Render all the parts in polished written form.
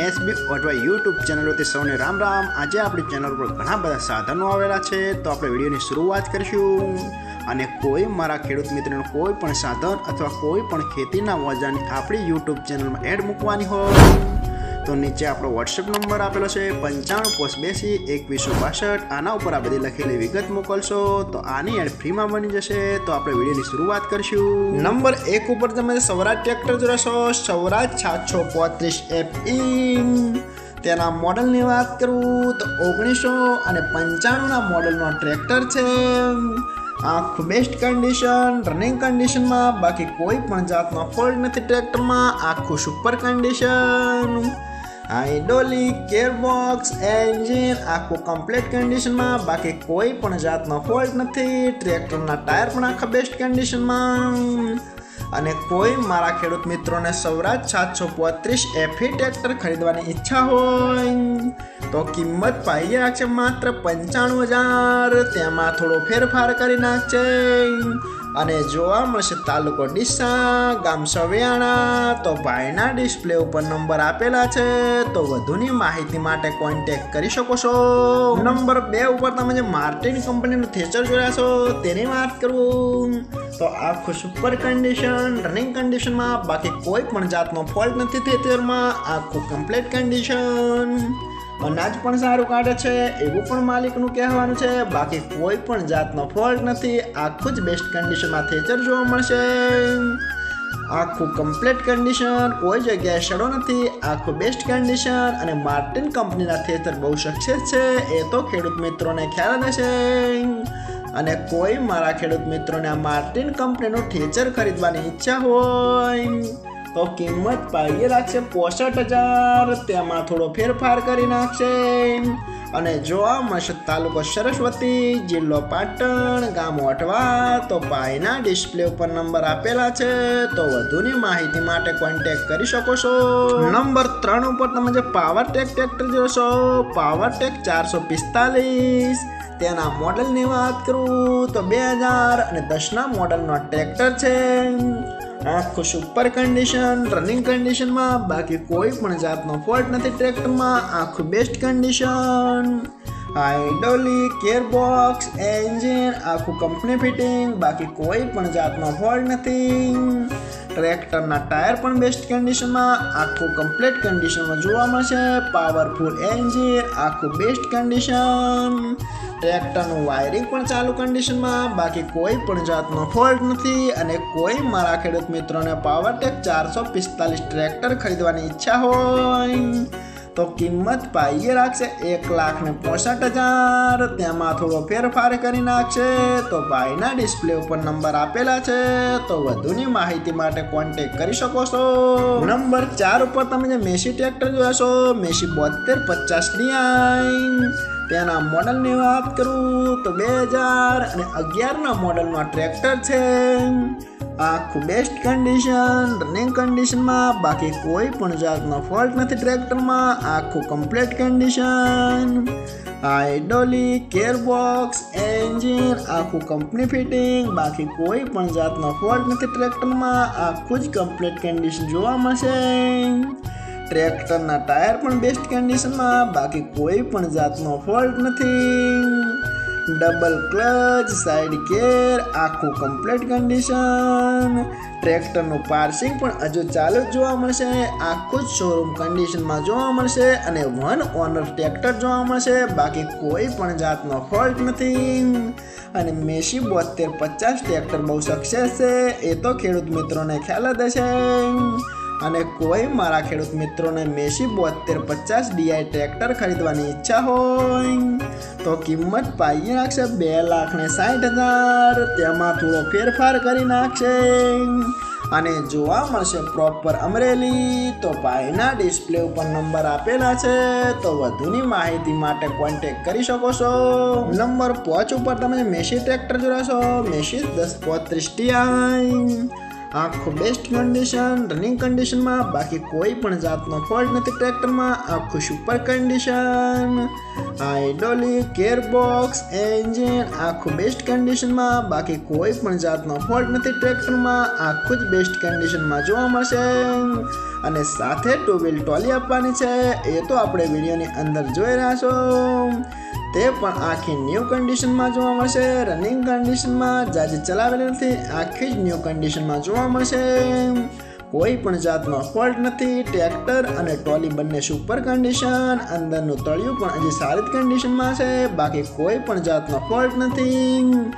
SB ઓટવા YouTube ચેનલોથી સૌને રામ રામ। આજે આપણી ચેનલ પર ઘણા બધા સાધનો આવેલા છે, તો આપણે વિડીયોની શરૂઆત કરીશું। અને કોઈ મારા ખેડૂત મિત્રોને કોઈ પણ સાધન અથવા કોઈ પણ ખેતીના ઓજારની આપણી યુટ્યુબ ચેનલમાં એડ મૂકવાની હોય તો નીચે આપણો વોટ્સએપ નંબર આપેલો છે 95822162। આના ઉપર આ બધી લખેલી વિગત મોકલશો તો આની એડ ફ્રીમાં બની જશે। તો આપણે વિડીયોની શરૂઆત કરીશું। નંબર 1 ઉપર તમે સ્વરાજ ટ્રેક્ટર જોશો, સ્વરાજ 735 FE। તેના મોડલની વાત કરું તો 1995ના મોડલનો ટ્રેક્ટર છે। આખું બેસ્ટ કન્ડિશન, રનિંગ કન્ડિશનમાં, બાકી કોઈ પણ જાતનો ફોલ્ટ નથી ટ્રેક્ટરમાં। આખું super condition, hydraulic, gearbox, engine આખું કમ્પ્લીટ કન્ડિશનમાં, બાકી કોઈ પણ જાતનો ફોલ્ટ નથી। ટ્રેક્ટરના ટાયર પણ આખા બેસ્ટ કન્ડિશનમાં। અને કોઈ મારા ખેડૂત મિત્રોને સ્વરાજ 735 FE ટ્રેક્ટર ખરીદવાની ઈચ્છા હોય તો કિંમત પાઈ રાખશે માત્ર 95,000। તેમાં થોડો ફેરફાર કરી નાખશે અને જોવા મળશે તાલુકો ડીસા, ગામ સવિયાણા। તો ભાઈના ડિસ્પ્લે ઉપર નંબર આપેલા છે, તો વધુની માહિતી માટે કોન્ટેક્ટ કરી શકો છો। નંબર 2 ઉપર તમે જે માર્ટિન કંપનીનું થ્રેશર જોયા છો તેની વાત કરું તો આખું સુપર કન્ડિશન, રનિંગ કન્ડિશનમાં, બાકી કોઈ પણ જાતનો ફોલ્ટ નથી થ્રેશરમાં। આખું કમ્પ્લીટ કન્ડિશન, અનાજ પણ સારું કાઢે છે એવું પણ માલિકનું કહેવાનું છે, બાકી કોઈ પણ જાતનો ફોલ્ટ નથી। આખું જ બેસ્ટ કન્ડિશનમાં થ્રેશર જોવા મળશે। આખું કમ્પ્લીટ કન્ડિશન, કોઈ જગ્યાએ સડો નથી, આખું બેસ્ટ કન્ડિશન। અને માર્ટિન કંપનીના થ્રેશર બહુ સક્સેસ છે એ તો ખેડૂત મિત્રોને ખ્યાલ હશે। અને કોઈ મારા ખેડૂત મિત્રોને આ માર્ટિન કંપનીનું થ્રેશર ખરીદવાની ઈચ્છા હોય તો કિંમત પાઈ રાખશે 65,000। તેમાં થોડો ફેરફાર કરી નાખશે અને જોવા મળશે તાલુકો સરસ્વતી, જિલ્લો પાટણ, ગામ ઓટવા। તો ભાઈના ડિસ્પ્લે ઉપર નંબર આપેલા છે, તો વધુની માહિતી માટે કોન્ટેક્ટ કરી શકો છો। નંબર 3 ઉપર તમે જે પાવરટેક ટ્રેક્ટર જોશો, પાવરટેક 445। તેના મોડલની વાત કરું તો 2010ના મોડલનો ટ્રેક્ટર છે। આખું સુપર કન્ડિશન, રનિંગ કન્ડિશનમાં, બાકી કોઈ પણ જાતનો ફોલ્ટ નથી ટ્રેક્ટરમાં। આખું best condition, hydraulic, gearbox, engine આખું કંપની ફિટિંગ, બાકી કોઈ પણ જાતનો ફોલ્ટ નથી। ટ્રેક્ટરના ટાયર પણ બેસ્ટ કન્ડિશનમાં, આખું કમ્પ્લીટ કન્ડિશનમાં જોવા મળશે। પાવરફુલ એન્જિન, આખું બેસ્ટ કન્ડિશન। ટ્રેક્ટરનું વાયરિંગ પણ ચાલુ કન્ડિશનમાં, બાકી કોઈ પણ જાતનો ફોલ્ટ નથી। અને કોઈ મારા ખેડૂત મિત્રોને પાવરટેક 445 ટ્રેક્ટર ખરીદવાની ઈચ્છા હોય તો કિંમત પાઈ રાખશે 1,65,000। તેમાં થોડો ફેરફાર કરી નાખશે। તો ભાઈના ડિસ્પ્લે ઉપર નંબર આપેલા છે, તો વધુની માહિતી માટે કોન્ટેક્ટ કરી શકો છો। નંબર 4 ઉપર તમે જે મેસી ટ્રેક્ટર જોશો, મેસી 7250 DI। તેના મોડલની વાત કરું તો 2011ના મોડલનો ટ્રેક્ટર છે। આખું બેસ્ટ કન્ડિશન, રનિંગ કન્ડિશનમાં, બાકી કોઈ પણ જાતનો ફોલ્ટ નથી ટ્રેક્ટરમાં। આખું complete condition, hydraulic, gearbox, engine આખું કંપની ફિટિંગ, બાકી કોઈ પણ જાતનો ફોલ્ટ નથી ટ્રેક્ટરમાં। આખું જ કમ્પ્લીટ કન્ડિશન જોવા મળશે। ટ્રેક્ટરના ટાયર પણ બેસ્ટ કન્ડિશનમાં, બાકી કોઈ પણ જાતનો ફોલ્ટ નથી। ડબલ ક્લચ, સાઇડ ગિયર આખું કમ્પ્લીટ કન્ડિશન। ટ્રેક્ટરનું પાર્સિંગ પણ હજુ ચાલુ જ જોવા મળશે। આખું જ શોરૂમ કન્ડિશનમાં જોવા મળશે અને 1 ઓનર ટ્રેક્ટર જોવા મળશે, બાકી કોઈ પણ જાતનો ફોલ્ટ નથી। અને મેસી 7250 ટ્રેક્ટર બહુ સક્સેસ છે એ તો ખેડૂત મિત્રોને ખ્યાલ જ હશે। અને કોઈ મારા ખેડૂત મિત્રોને મેસી 7250 DI ટ્રેક્ટર ખરીદવાની ઈચ્છા હોય તો કિંમત પાઈ નાખશે 2,60,000। તેમાં થોડો ફેરફાર કરી નાખશે અને જોવા મળશે પ્રોપર અમરેલી। તો ભાઈના ડિસ્પ્લે ઉપર નંબર આપેલા છે, તો વધુની માહિતી માટે કોન્ટેક્ટ કરી શકો છો। નંબર 5 ઉપર તમે મેસી ટ્રેક્ટર જોશો, મેસી 1035 DI। આખું બેસ્ટ કન્ડિશન, રનિંગ કન્ડિશનમાં, બાકી કોઈ પણ જાતનો ફોલ્ટ નથી ટ્રેક્ટરમાં। આખું super condition, hydraulic, gearbox, engine આખું બેસ્ટ કન્ડિશનમાં, બાકી કોઈ પણ જાતનો ફોલ્ટ નથી ટ્રેક્ટરમાં। આખું જ બેસ્ટ કન્ડિશનમાં જોવા મળશે અને સાથે 2 વ્હીલ ટ્રોલી આપવાની છે, એ તો આપણે વિડીયોની અંદર જોઈ રહ્યા છો. તે પણ આખી ન્યૂ કન્ડિશનમાં જોવા મળશે, રનિંગ કન્ડિશનમાં, જાજી ચલાવેલી નથી, આખી જ ન્યૂ કન્ડિશનમાં જોવા મળશે. કોઈ પણ જાતનો ફોલ્ટ નથી. ટ્રેક્ટર અને ટ્રોલી બંને સુપર કન્ડિશન, અંદરનું તળિયું પણ હજી સારી કન્ડિશનમાં છે, બાકી કોઈ પણ જાતનો ફોલ્ટ નથી.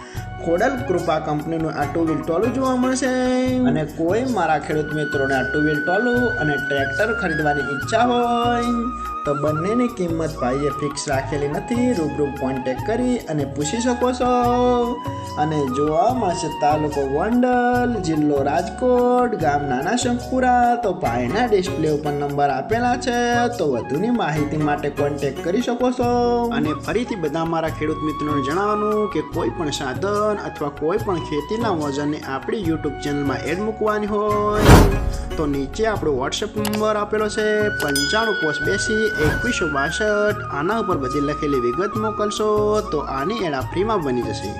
ખોડલ કૃપા કંપનીનું આ 2 વ્હીલ ટોલું જોવા મળશે. અને કોઈ મારા ખેડૂત મિત્રોને આ 2 વ્હીલ ટોલું અને ટ્રેક્ટર ખરીદવાની ઈચ્છા હોય તો બંનેની કિંમત ભાઈએ ફિક્સ રાખેલી નથી. રૂબરૂ કોન્ટેક કરી અને પૂછી શકો છો. અને જોવા મળશે તાલુકો ગોંડલ, જિલ્લો રાજકોટ, ગામ નાના શંખપુરા. તો ભાઈના ડિસ્પ્લે ઉપર નંબર આપેલા છે, તો વધુની માહિતી માટે કોન્ટેક કરી શકો છો. અને ફરીથી બધા મારા ખેડૂત મિત્રોને જણાવવાનું કે કોઈ પણ સાધન અથવા કોઈ પણ ખેતીના ઓજારની આપણી યુટ્યુબ ચેનલમાં એડ મૂકવાની હોય તો નીચે આપણો વોટ્સએપ નંબર આપેલો છે 9582 2162. આના ઉપર બધી લખેલી વિગત મોકલશો તો આની એડ ફ્રીમાં બની જશે.